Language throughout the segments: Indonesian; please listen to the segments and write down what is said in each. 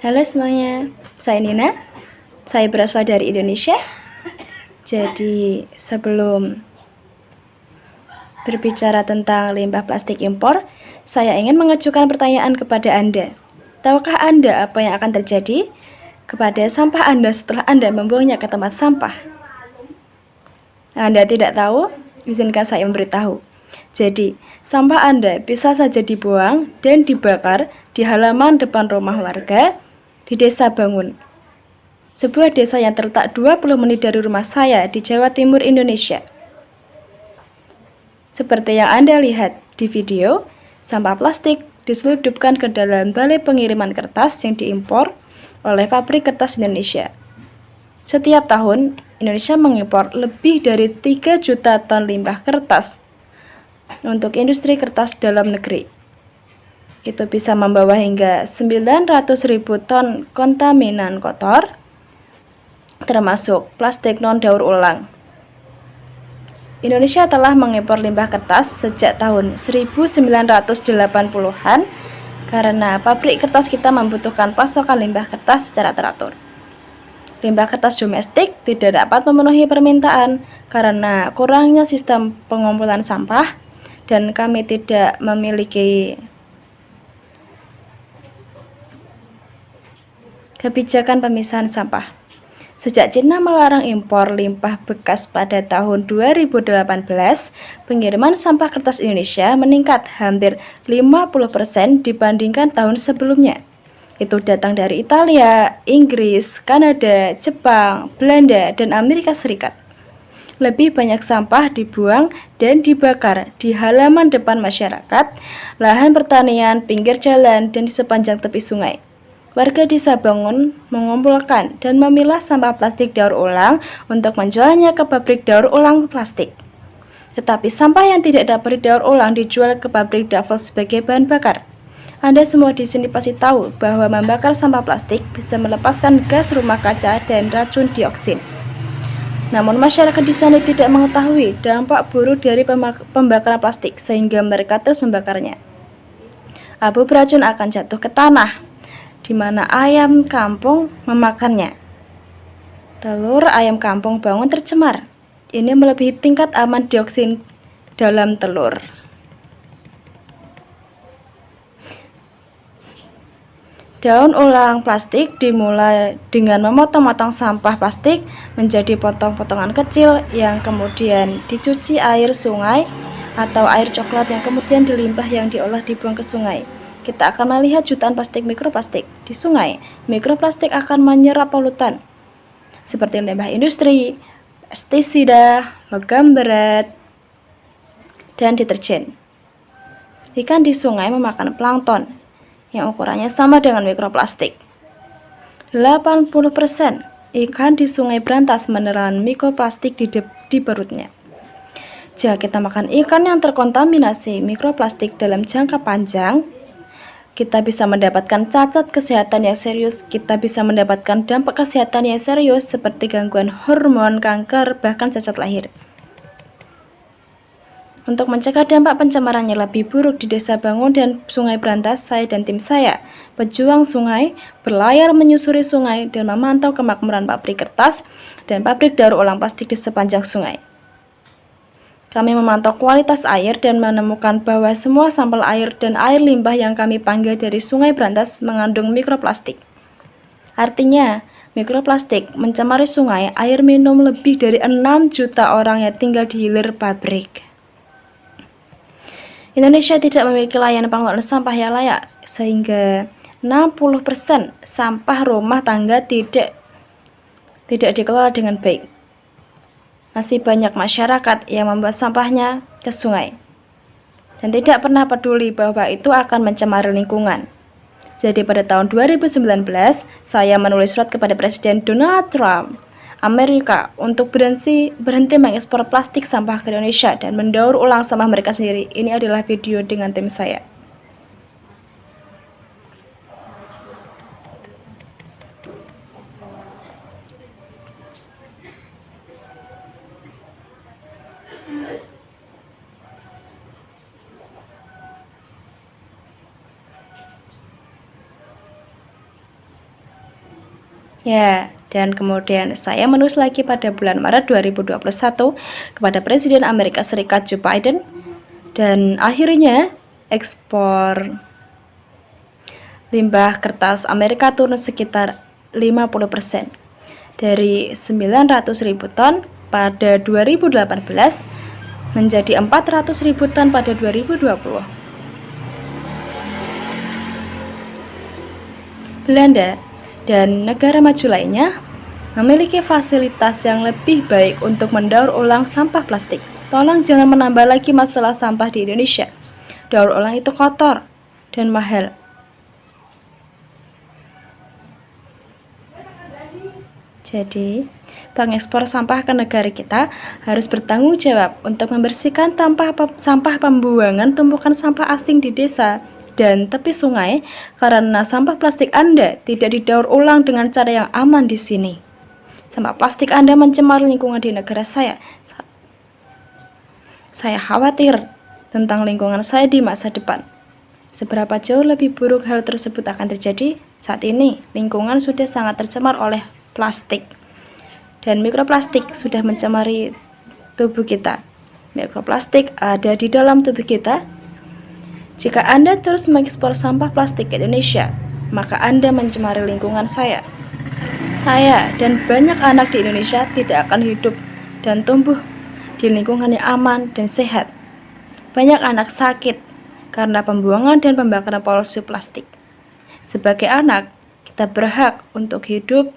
Halo semuanya, saya Nina. Saya berasal dari Indonesia. Jadi sebelum berbicara tentang limbah plastik impor, saya ingin mengajukan pertanyaan kepada Anda. Tahukah Anda apa yang akan terjadi kepada sampah Anda setelah Anda membuangnya ke tempat sampah? Anda tidak tahu? Izinkan saya memberitahu. Jadi, sampah Anda bisa saja dibuang dan dibakar di halaman depan rumah warga di Desa Bangun, sebuah desa yang terletak 20 menit dari rumah saya di Jawa Timur, Indonesia. Seperti yang Anda lihat di video, sampah plastik diselundupkan ke dalam balai pengiriman kertas yang diimpor oleh pabrik kertas Indonesia. Setiap tahun, Indonesia mengimpor lebih dari 3 juta ton limbah kertas untuk industri kertas dalam negeri. Itu bisa membawa hingga 900.000 ton kontaminan kotor, termasuk plastik non-daur ulang. Indonesia telah mengimpor limbah kertas sejak tahun 1980-an karena pabrik kertas kita membutuhkan pasokan limbah kertas secara teratur. Limbah kertas domestik tidak dapat memenuhi permintaan karena kurangnya sistem pengumpulan sampah dan kami tidak memiliki kebijakan pemisahan sampah. Sejak Cina melarang impor limbah bekas pada tahun 2018, pengiriman sampah kertas Indonesia meningkat hampir 50% dibandingkan tahun sebelumnya. Itu datang dari Italia, Inggris, Kanada, Jepang, Belanda, dan Amerika Serikat. Lebih banyak sampah dibuang dan dibakar di halaman depan masyarakat, lahan pertanian, pinggir jalan, dan di sepanjang tepi sungai. Warga Desa Bangun mengumpulkan dan memilah sampah plastik daur ulang untuk menjualnya ke pabrik daur ulang plastik. Tetapi sampah yang tidak dapat didaur ulang dijual ke pabrik duffel sebagai bahan bakar. Anda semua di sini pasti tahu bahwa membakar sampah plastik bisa melepaskan gas rumah kaca dan racun dioksin. Namun masyarakat di sana tidak mengetahui dampak buruk dari pembakaran plastik sehingga mereka terus membakarnya. Abu beracun akan jatuh ke tanah, di mana ayam kampung memakannya. Telur ayam kampung bangun tercemar. Ini melebihi tingkat aman dioksin dalam telur. Daur ulang plastik dimulai dengan memotong-motong sampah plastik menjadi potong-potongan kecil yang kemudian dicuci air sungai atau air coklat yang kemudian dilimpah yang diolah dibuang ke sungai. Kita akan melihat jutaan plastik mikroplastik di sungai. Mikroplastik akan menyerap polutan seperti limbah industri, pestisida, logam berat, dan deterjen. Ikan di sungai memakan plankton yang ukurannya sama dengan mikroplastik. 80% ikan di sungai berantas menelan mikroplastik di perutnya. Jika kita makan ikan yang terkontaminasi mikroplastik dalam jangka panjang, kita bisa mendapatkan cacat kesehatan yang serius, kita bisa mendapatkan dampak kesehatan yang serius seperti gangguan hormon, kanker, bahkan cacat lahir. Untuk mencegah dampak pencemaran yang lebih buruk di Desa Bangun dan Sungai Berantas, saya dan tim saya, pejuang sungai, berlayar menyusuri sungai dan memantau kemakmuran pabrik kertas dan pabrik daur ulang plastik di sepanjang sungai. Kami memantau kualitas air dan menemukan bahwa semua sampel air dan air limbah yang kami panggil dari Sungai Berantas mengandung mikroplastik. Artinya, mikroplastik mencemari sungai, air minum lebih dari 6 juta orang yang tinggal di hilir pabrik. Indonesia tidak memiliki layanan pengelolaan sampah yang layak, sehingga 60% sampah rumah tangga tidak dikelola dengan baik. Masih banyak masyarakat yang membuat sampahnya ke sungai dan tidak pernah peduli bahwa itu akan mencemari lingkungan. Jadi pada tahun 2019, saya menulis surat kepada Presiden Donald Trump Amerika untuk berhenti mengekspor plastik sampah ke Indonesia dan mendaur ulang sampah mereka sendiri. Ini adalah video dengan tim saya. Ya, dan kemudian saya menulis lagi pada bulan Maret 2021 kepada Presiden Amerika Serikat Joe Biden, dan akhirnya ekspor limbah kertas Amerika turun sekitar 50%, dari 900.000 ton pada 2018 menjadi 400.000 ton pada 2020. Belanda dan negara maju lainnya memiliki fasilitas yang lebih baik untuk mendaur ulang sampah plastik. Tolong jangan menambah lagi masalah sampah di Indonesia. Daur ulang itu kotor dan mahal. Jadi, pengekspor sampah ke negara kita harus bertanggung jawab untuk membersihkan sampah pembuangan tumpukan sampah asing di desa dan tepi sungai, karena sampah plastik Anda tidak didaur ulang dengan cara yang aman di sini. Sampah plastik Anda mencemar lingkungan di negara saya. Saya khawatir tentang lingkungan saya di masa depan. Seberapa jauh lebih buruk hal tersebut akan terjadi? Saat ini, lingkungan sudah sangat tercemar oleh plastik, dan mikroplastik sudah mencemari tubuh kita. Mikroplastik ada di dalam tubuh kita. Jika Anda terus mengekspor sampah plastik ke Indonesia, maka Anda mencemari lingkungan saya. Saya dan banyak anak di Indonesia tidak akan hidup dan tumbuh di lingkungan yang aman dan sehat. Banyak anak sakit karena pembuangan dan pembakaran polusi plastik. Sebagai anak, kita berhak untuk hidup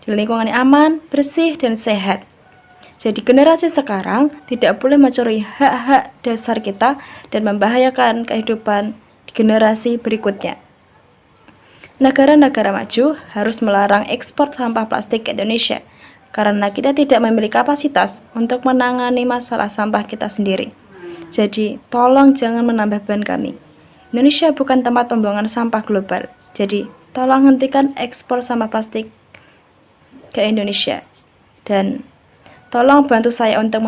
di lingkungan yang aman, bersih, dan sehat. Jadi generasi sekarang tidak boleh mencuri hak-hak dasar kita dan membahayakan kehidupan generasi berikutnya. Negara-negara maju harus melarang ekspor sampah plastik ke Indonesia, karena kita tidak memiliki kapasitas untuk menangani masalah sampah kita sendiri. Jadi tolong jangan menambah beban kami. Indonesia bukan tempat pembuangan sampah global. Jadi tolong hentikan ekspor sampah plastik ke Indonesia, dan tolong bantu saya untuk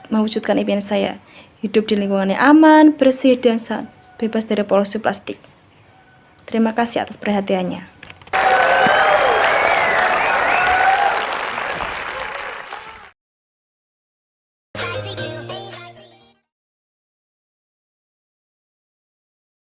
mewujudkan impian saya, hidup di lingkungan yang aman, bersih, dan bebas dari polusi plastik. Terima kasih atas perhatiannya.